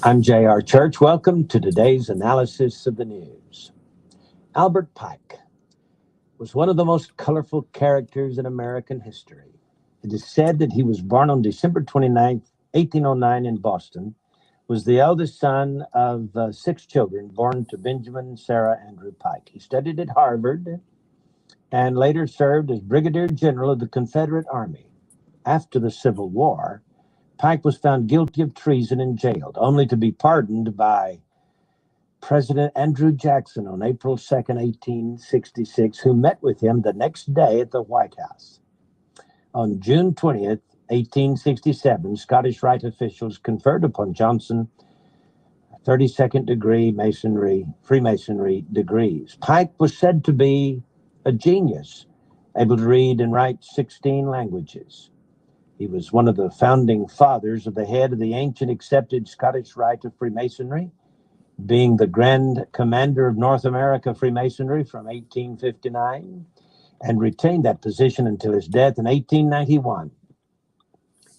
I'm J.R. Church. Welcome to today's analysis of the news. Albert Pike was one of the most colorful characters in American history. It is said that he was born on December 29th, 1809 in Boston, was the eldest son of six children born to Benjamin and Sarah Andrew Pike. He studied at Harvard and later served as Brigadier General of the Confederate Army. After the Civil War, Pike was found guilty of treason and jailed, only to be pardoned by President Andrew Jackson on April 2nd, 1866, who met with him the next day at the White House. On June 20th, 1867, Scottish Rite officials conferred upon Johnson 32nd degree Freemasonry degrees. Pike was said to be a genius, able to read and write 16 languages. He was one of the founding fathers of the head of the ancient accepted Scottish Rite of Freemasonry, being the Grand Commander of North America Freemasonry from 1859, and retained that position until his death in 1891.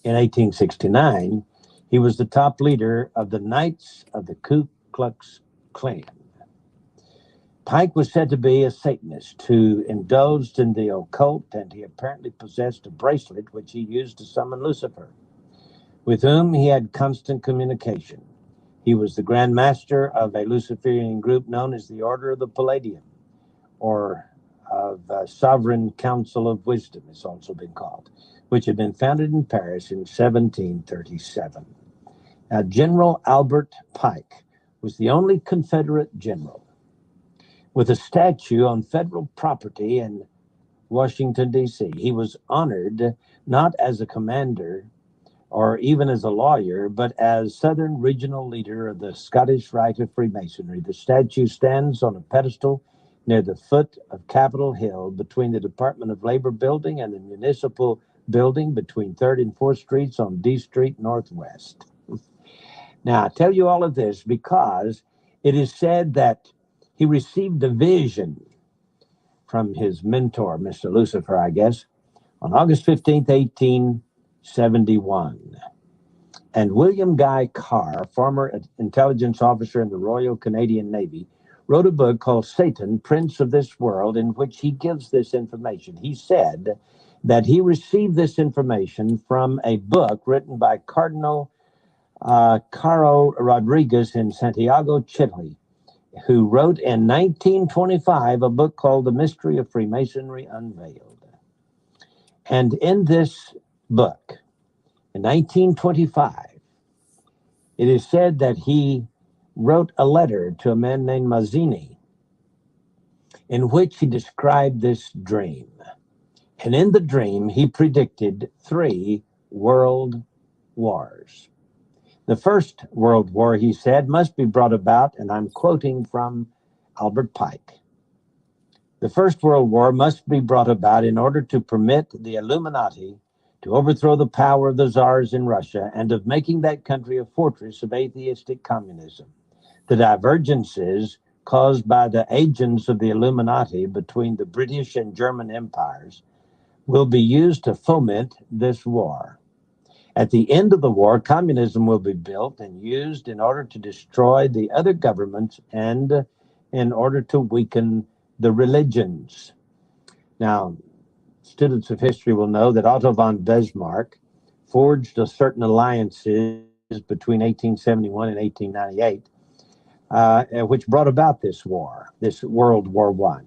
In 1869, he was the top leader of the Knights of the Ku Klux Klan. Pike was said to be a Satanist who indulged in the occult, and he apparently possessed a bracelet which he used to summon Lucifer, with whom he had constant communication. He was the Grand Master of a Luciferian group known as the Order of the Palladium, or of Sovereign Council of Wisdom, it's also been called, which had been founded in Paris in 1737. Now, General Albert Pike was the only Confederate general with a statue on federal property in Washington, D.C. He was honored not as a commander or even as a lawyer, but as Southern Regional Leader of the Scottish Rite of Freemasonry. The statue stands on a pedestal near the foot of Capitol Hill between the Department of Labor building and the Municipal building between 3rd and 4th Streets on D Street Northwest. Now, I tell you all of this because it is said that he received a vision from his mentor, Mr. Lucifer, I guess, on August 15th, 1871. And William Guy Carr, former intelligence officer in the Royal Canadian Navy, wrote a book called Satan, Prince of this World, in which he gives this information. He said that he received this information from a book written by Cardinal Caro Rodriguez in Santiago, Chile, who wrote in 1925 a book called The Mystery of Freemasonry Unveiled. And in this book, in 1925, it is said that he wrote a letter to a man named Mazzini in which he described this dream. And in the dream, he predicted 3 world wars. The First World War, he said, must be brought about, and I'm quoting from Albert Pike. The First World War must be brought about in order to permit the Illuminati to overthrow the power of the czars in Russia and of making that country a fortress of atheistic communism. The divergences caused by the agents of the Illuminati between the British and German empires will be used to foment this war. At the end of the war, communism will be built and used in order to destroy the other governments and in order to weaken the religions. Now, students of history will know that Otto von Bismarck forged a certain alliances between 1871 and 1898, which brought about this war, this World War I.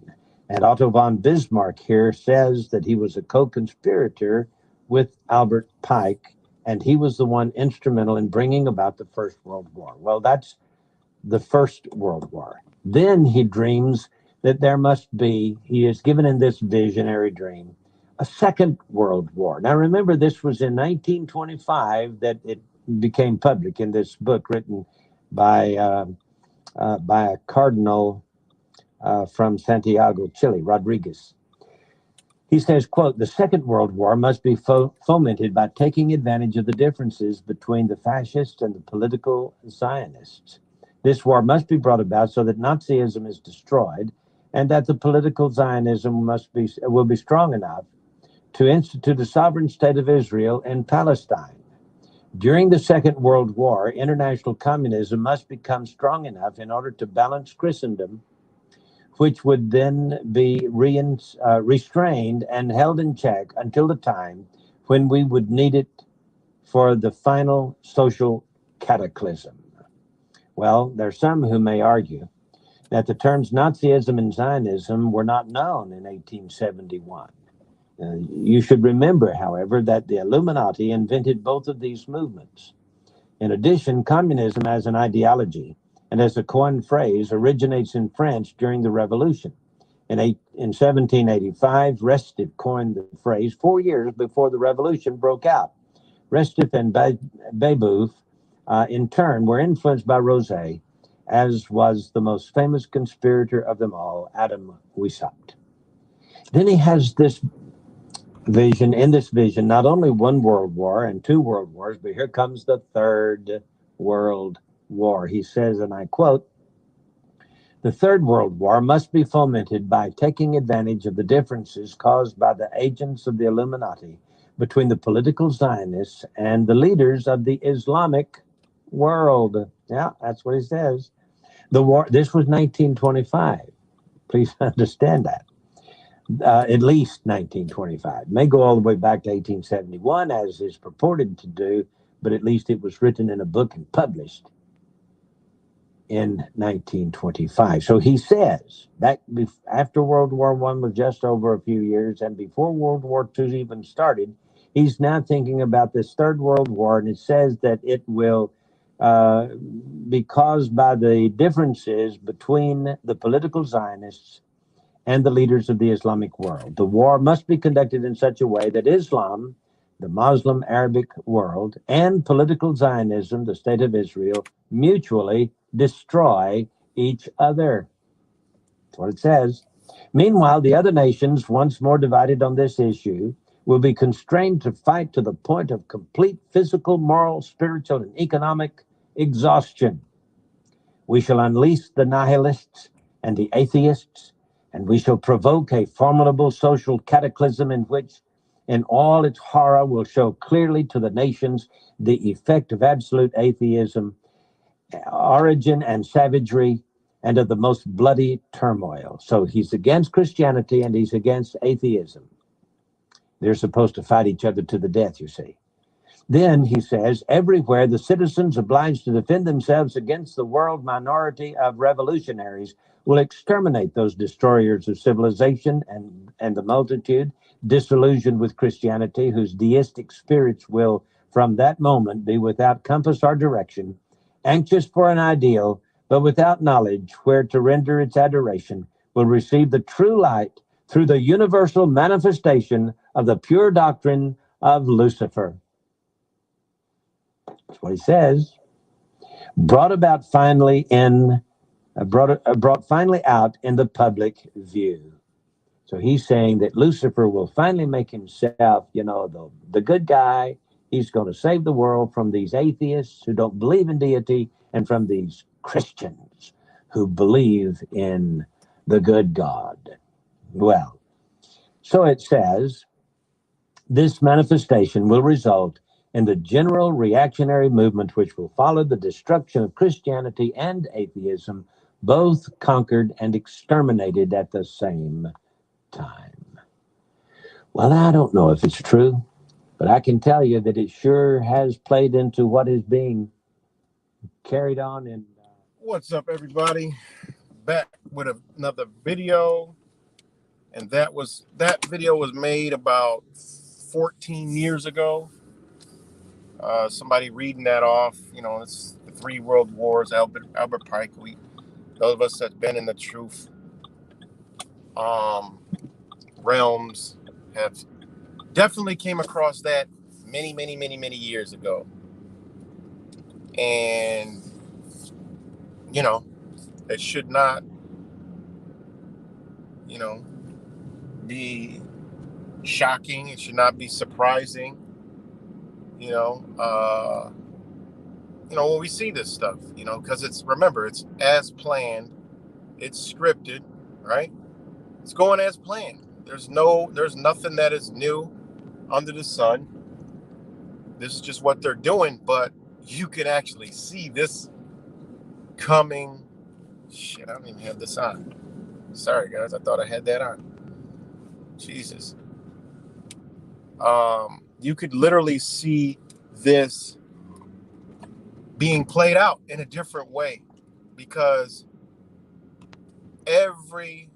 And Otto von Bismarck here says that he was a co-conspirator with Albert Pike, and he was the one instrumental in bringing about the First World War. Well, that's the First World War. Then he dreams that there must be, he is given in this visionary dream, a Second World War. Now, remember, this was in 1925 that it became public in this book written by a cardinal from Santiago, Chile, Rodriguez. He says, quote, the Second World War must be fomented by taking advantage of the differences between the fascists and the political Zionists. This war must be brought about so that Nazism is destroyed and that the political Zionism will be strong enough to institute a sovereign state of Israel in Palestine. During the Second World War, international communism must become strong enough in order to balance Christendom, which would then be restrained and held in check until the time when we would need it for the final social cataclysm. Well, there are some who may argue that the terms Nazism and Zionism were not known in 1871. You should remember, however, that the Illuminati invented both of these movements. In addition, communism as an ideology and as a coined phrase originates in France during the Revolution. In 1785, Restif coined the phrase 4 years before the Revolution broke out. Restif and Babeuf, in turn, were influenced by Rosé, as was the most famous conspirator of them all, Adam Weishaupt. Then he has this vision, in this vision, not only one world war and two world wars, but here comes the third world war. He says, and I quote, "The Third World War must be fomented by taking advantage of the differences caused by the agents of the Illuminati between the political Zionists and the leaders of the Islamic world." Yeah, that's what he says. The war, this was 1925. Please understand that. At least 1925. May go all the way back to 1871, as is purported to do, but at least it was written in a book and published in 1925. So he says that after World War I was just over a few years, and before World War II even started, he's now thinking about this Third World War, and it says that it will be caused by the differences between the political Zionists and the leaders of the Islamic world. The war must be conducted in such a way that Islam, the Muslim Arabic world, and political Zionism, the state of Israel, mutually destroy each other. That's what it says. Meanwhile, the other nations, once more divided on this issue, will be constrained to fight to the point of complete physical, moral, spiritual, and economic exhaustion. We shall unleash the nihilists and the atheists, and we shall provoke a formidable social cataclysm in which, in all its horror, will show clearly to the nations the effect of absolute atheism, origin and savagery, and of the most bloody turmoil. So he's against Christianity and he's against atheism. They're supposed to fight each other to the death, you see. Then, he says, everywhere the citizens obliged to defend themselves against the world minority of revolutionaries will exterminate those destroyers of civilization and the multitude, disillusioned with Christianity, whose deistic spirits will, from that moment, be without compass or direction, anxious for an ideal, but without knowledge where to render its adoration, will receive the true light through the universal manifestation of the pure doctrine of Lucifer. That's what he says. Brought finally out in the public view. So he's saying that Lucifer will finally make himself, the good guy. He's going to save the world from these atheists who don't believe in deity and from these Christians who believe in the good God. Well, so it says, this manifestation will result in the general reactionary movement which will follow the destruction of Christianity and atheism, both conquered and exterminated at the same time. Well, I don't know if it's true, but I can tell you that it sure has played into what is being carried on in... What's up, everybody? Back with another video, and that video was made about 14 years ago. Somebody reading that off, it's the 3 world wars. Albert Pike. Those of us that's been in the truth realms have definitely came across that many years ago, and it should not, be shocking. It should not be surprising. When we see this stuff, because it's as planned, it's scripted, right? It's going as planned. There's nothing that is new under the sun. This is just what they're doing, but you can actually see this coming. Shit, I don't even have this on. Sorry, guys. I thought I had that on. Jesus. You could literally see this being played out in a different way, because every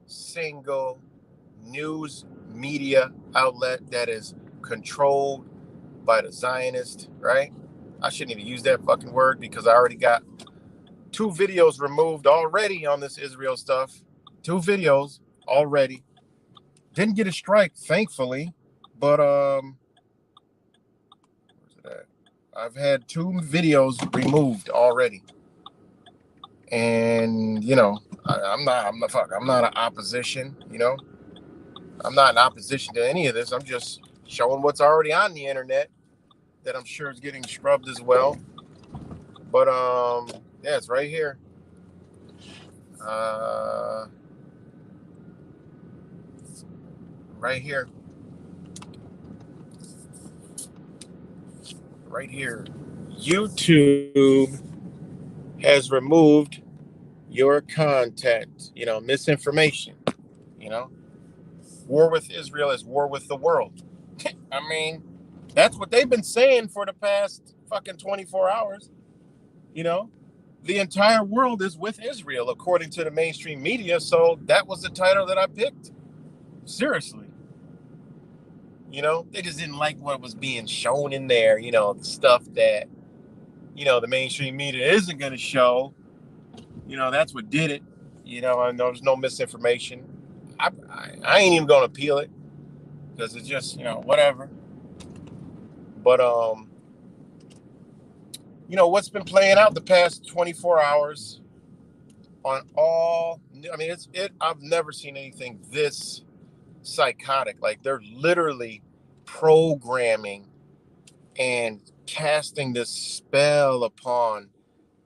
single news media outlet that is controlled by the Zionist, right? I shouldn't even use that fucking word, because I already got 2 videos removed already on this Israel stuff. 2 videos already. Didn't get a strike, thankfully, but where's it at? I've had 2 videos removed already. And I'm not an opposition, I'm not in opposition to any of this. I'm just showing what's already on the internet that I'm sure is getting scrubbed as well. But yeah, it's right here. Right here. Right here. YouTube has removed your content, misinformation, war with Israel is war with the world. I mean, that's what they've been saying for the past fucking 24 hours. The entire world is with Israel, according to the mainstream media. So that was the title that I picked. Seriously. They just didn't like what was being shown in there, the stuff that, the mainstream media isn't going to show. That's what did it. And there's no misinformation. I ain't even going to appeal it, because it's just, whatever. But, what's been playing out the past 24 hours on all, I've never seen anything this psychotic. Like, they're literally programming and casting this spell upon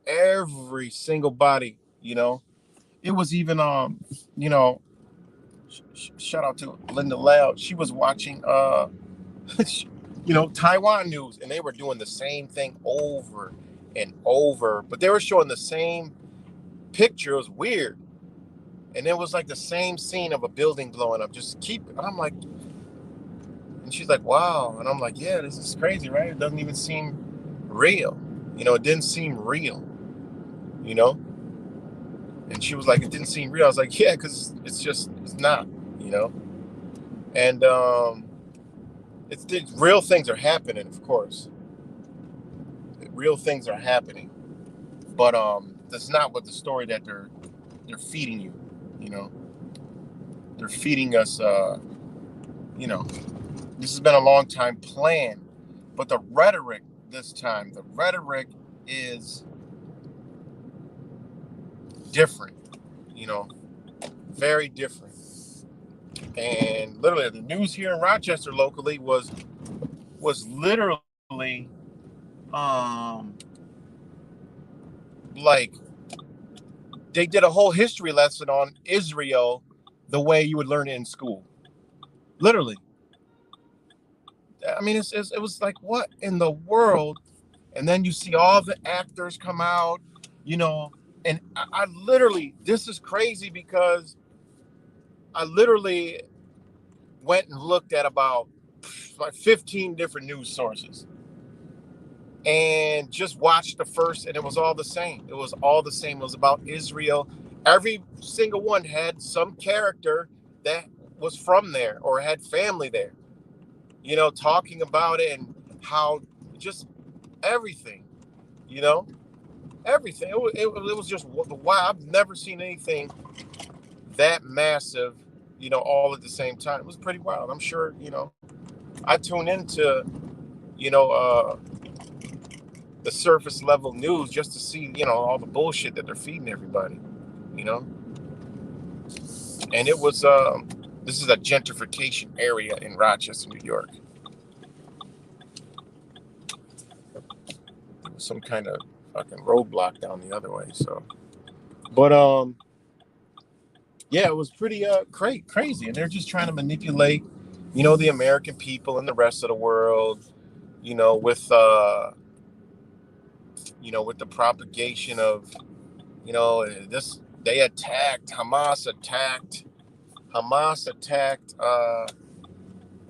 every single body. It was even shout out to Linda Loud. She was watching Taiwan news, and they were doing the same thing over and over, but they were showing the same picture. It was weird. And it was like the same scene of a building blowing up. And I'm like, and she's like, wow. And I'm like, yeah, this is crazy, right? It doesn't even seem real. It didn't seem real, And she was like, it didn't seem real. I was like, yeah, because it's not, And real things are happening, of course. Real things are happening. But that's not what the story that they're feeding you, They're feeding us, this has been a long time plan. But the rhetoric this time, is different, very different. And literally the news here in Rochester locally was literally like they did a whole history lesson on Israel the way you would learn it in school. Literally. I mean, it was like, what in the world? And then you see all the actors come out, and I literally, this is crazy, because I literally went and looked at about like 15 different news sources and just watched the first, and it was all the same. It was all the same. It was about Israel. Every single one had some character that was from there or had family there, talking about it and how just everything, everything. It was just wow. I've never seen anything that massive, all at the same time. It was pretty wild. I'm sure, I tune into, the surface level news just to see, all the bullshit that they're feeding everybody, And it was, this is a gentrification area in Rochester, New York. There was some kind of fucking roadblock down the other way, so. But, yeah, it was pretty crazy. And they're just trying to manipulate, the American people and the rest of the world, with with the propagation of, this, they attacked, Hamas attacked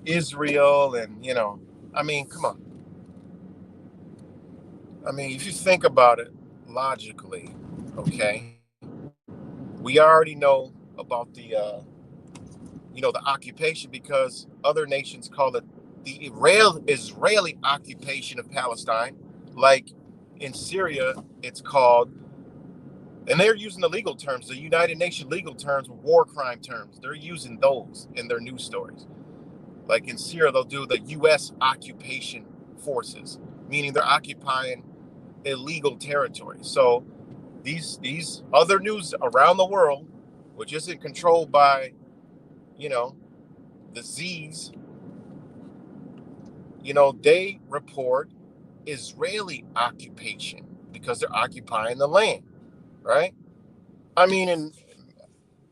Israel, and I mean, come on. I mean, if you think about it logically, okay, we already know about the occupation, because other nations call it the Israeli occupation of Palestine. Like in Syria, it's called, and they're using the legal terms, the United Nations legal terms, war crime terms. They're using those in their news stories. Like in Syria, they'll do the U.S. occupation forces, meaning they're occupying illegal territory. So these other news around the world, which isn't controlled by, the Z's, they report Israeli occupation because they're occupying the land, right? I mean, and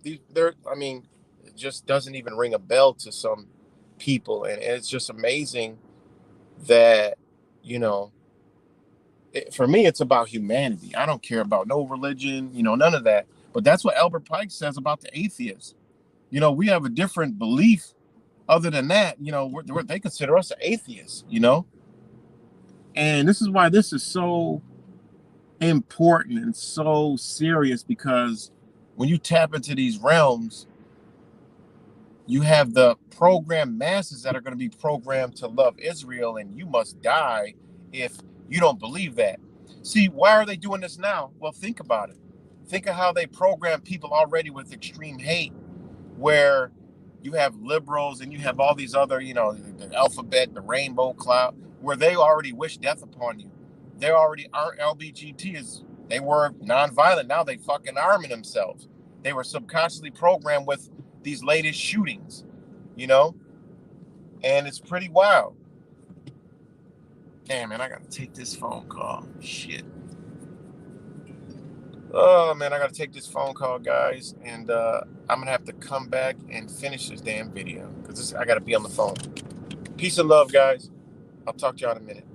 I mean, it just doesn't even ring a bell to some people, and it's just amazing that, for me, it's about humanity. I don't care about no religion, none of that. But that's what Albert Pike says about the atheists. We have a different belief. Other than that, they consider us an atheist, And this is why this is so important and so serious, because when you tap into these realms, you have the programmed masses that are going to be programmed to love Israel, and you must die if you don't believe that. See, why are they doing this now? Well, think about it. Think of how they program people already with extreme hate, where you have liberals and you have all these other, the alphabet, the rainbow cloud, where they already wish death upon you. They already are LBGTs. They were nonviolent. Now they fucking arming themselves. They were subconsciously programmed with these latest shootings, and it's pretty wild. Damn, man, I gotta take this phone call. Shit. Oh, man, I gotta take this phone call, guys, and I'm gonna have to come back and finish this damn video, because I gotta be on the phone. Peace and love, guys. I'll talk to y'all in a minute.